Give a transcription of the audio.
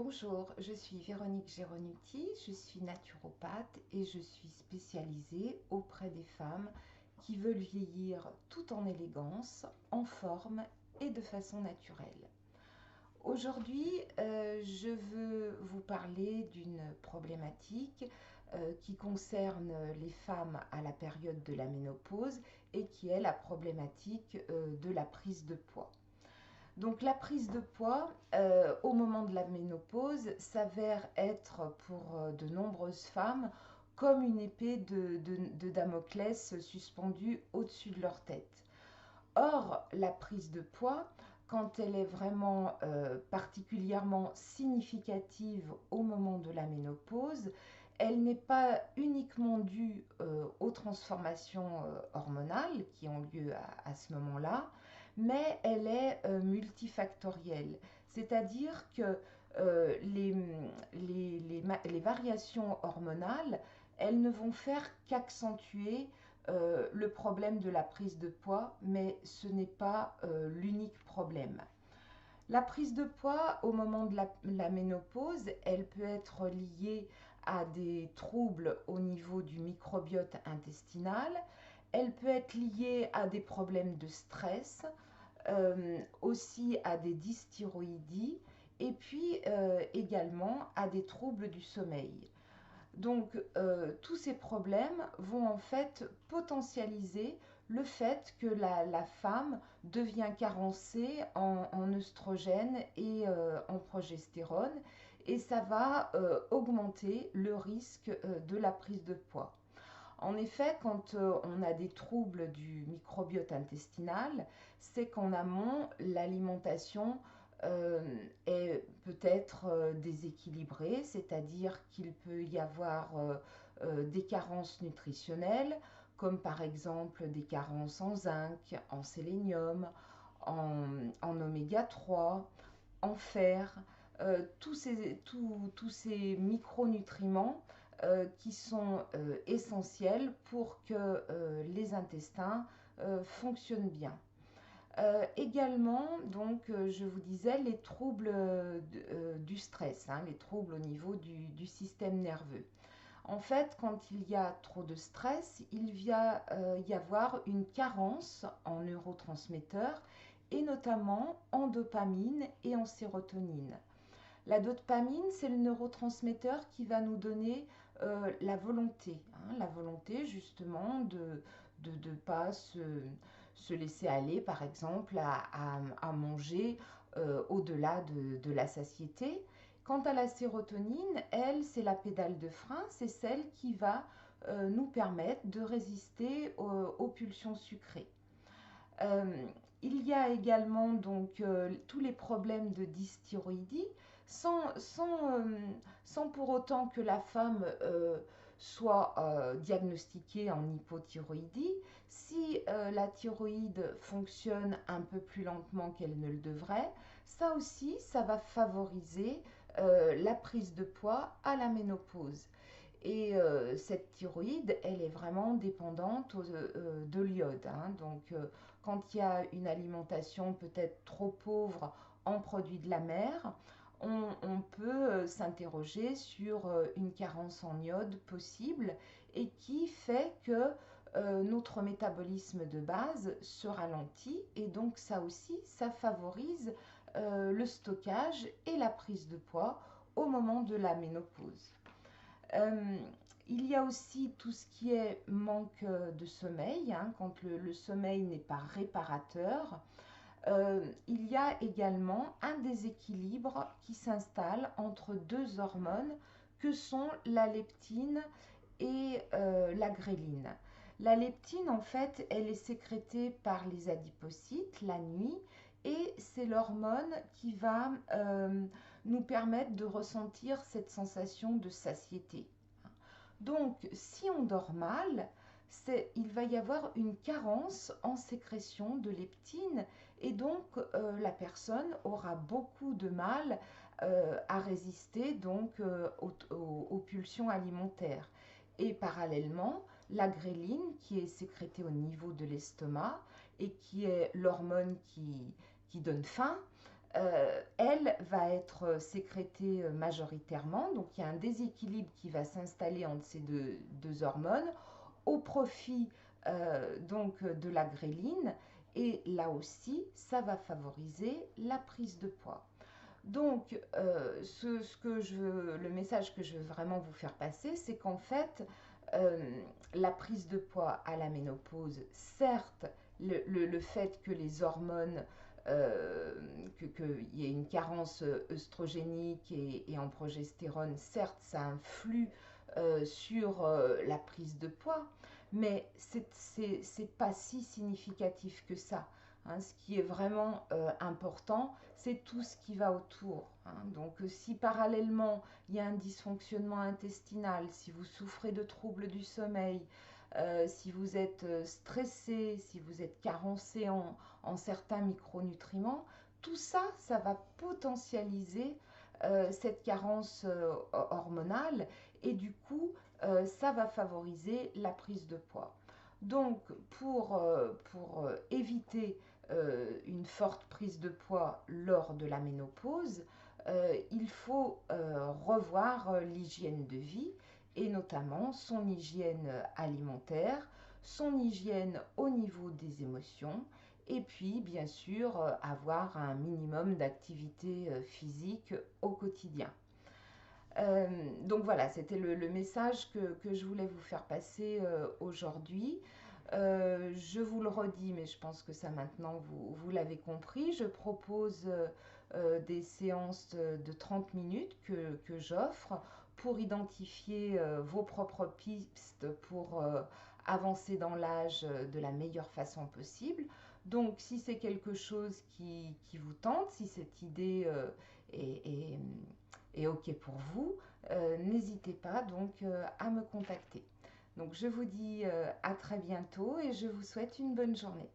Bonjour, je suis Véronique Geronuti, je suis naturopathe et je suis spécialisée auprès des femmes qui veulent vieillir tout en élégance, en forme et de façon naturelle. Aujourd'hui, je veux vous parler d'une problématique qui concerne les femmes à la période de la ménopause et qui est la problématique de la prise de poids. Donc la prise de poids au moment de la ménopause s'avère être pour de nombreuses femmes comme une épée de Damoclès suspendue au-dessus de leur tête. Or, la prise de poids, quand elle est vraiment particulièrement significative au moment de la ménopause, elle n'est pas uniquement due aux transformations hormonales qui ont lieu à ce moment-là, mais elle est multifactorielle. C'est-à-dire que les variations hormonales, elles ne vont faire qu'accentuer le problème de la prise de poids, mais ce n'est pas l'unique problème. La prise de poids au moment de la ménopause, elle peut être liée à des troubles au niveau du microbiote intestinal, elle peut être liée à des problèmes de stress, aussi à des dysthyroïdies et puis également à des troubles du sommeil. Donc, tous ces problèmes vont en fait potentialiser le fait que la femme devient carencée en œstrogène et en progestérone, et ça va augmenter le risque de la prise de poids. En effet, quand on a des troubles du microbiote intestinal, c'est qu'en amont, l'alimentation est peut-être déséquilibrée, c'est-à-dire qu'il peut y avoir des carences nutritionnelles, comme par exemple des carences en zinc, en sélénium, en oméga 3, en fer, tous ces micronutriments qui sont essentiels pour que les intestins fonctionnent bien. Également, donc, je vous disais, les troubles du stress, hein, les troubles au niveau du système nerveux. En fait, quand il y a trop de stress, il va y avoir une carence en neurotransmetteurs et notamment en dopamine et en sérotonine. La dopamine, c'est le neurotransmetteur qui va nous donner la volonté, hein, la volonté justement de ne pas se laisser aller, par exemple, à manger au-delà de la satiété. Quant à la sérotonine, elle, c'est la pédale de frein, c'est celle qui va nous permettre de résister aux pulsions sucrées. Euh, il y a également donc tous les problèmes de dysthyroïdie, sans pour autant que la femme soit diagnostiquée en hypothyroïdie. Si la thyroïde fonctionne un peu plus lentement qu'elle ne le devrait, ça aussi, ça va favoriser la prise de poids à la ménopause. Et cette thyroïde, elle est vraiment dépendante de l'iode, hein. Donc, quand il y a une alimentation peut-être trop pauvre en produits de la mer, on peut s'interroger sur une carence en iode possible et qui fait que notre métabolisme de base se ralentit, et donc ça aussi, ça favorise le stockage et la prise de poids au moment de la ménopause. Euh, il y a aussi tout ce qui est manque de sommeil, hein, quand le sommeil n'est pas réparateur. Il y a également un déséquilibre qui s'installe entre deux hormones que sont la leptine et la gréline. La leptine, en fait, elle est sécrétée par les adipocytes la nuit, et c'est l'hormone qui va nous permettre de ressentir cette sensation de satiété. Donc, si on dort mal, il va y avoir une carence en sécrétion de leptine, et donc la personne aura beaucoup de mal à résister donc aux pulsions alimentaires. Et parallèlement, la gréline, qui est sécrétée au niveau de l'estomac et qui est l'hormone qui donne faim, elle va être sécrétée majoritairement. Donc il y a un déséquilibre qui va s'installer entre ces deux hormones au profit donc de la gréline. Et là aussi, ça va favoriser la prise de poids. Donc, le message que je veux vraiment vous faire passer, c'est qu'en fait, euh, la prise de poids à la ménopause, certes, le fait que les hormones, qu'il y ait une carence œstrogénique et en progestérone, certes, ça influe sur la prise de poids, mais c'est pas si significatif que ça. Hein. Ce qui est vraiment important, c'est tout ce qui va autour. Hein. Donc si parallèlement il y a un dysfonctionnement intestinal, si vous souffrez de troubles du sommeil, si vous êtes stressé, si vous êtes carencé en certains micronutriments, tout ça, ça va potentialiser cette carence hormonale et du coup, ça va favoriser la prise de poids. Donc, pour éviter une forte prise de poids lors de la ménopause, il faut revoir l'hygiène de vie et notamment son hygiène alimentaire, son hygiène au niveau des émotions et puis bien sûr avoir un minimum d'activité physique au quotidien. Donc voilà, c'était le message que je voulais vous faire passer aujourd'hui. Je vous le redis, mais je pense que ça maintenant vous l'avez compris. Je propose des séances de 30 minutes que j'offre pour identifier vos propres pistes pour avancer dans l'âge de la meilleure façon possible. Donc si c'est quelque chose qui vous tente, si cette idée est OK pour vous, n'hésitez pas donc à me contacter. Donc je vous dis à très bientôt et je vous souhaite une bonne journée.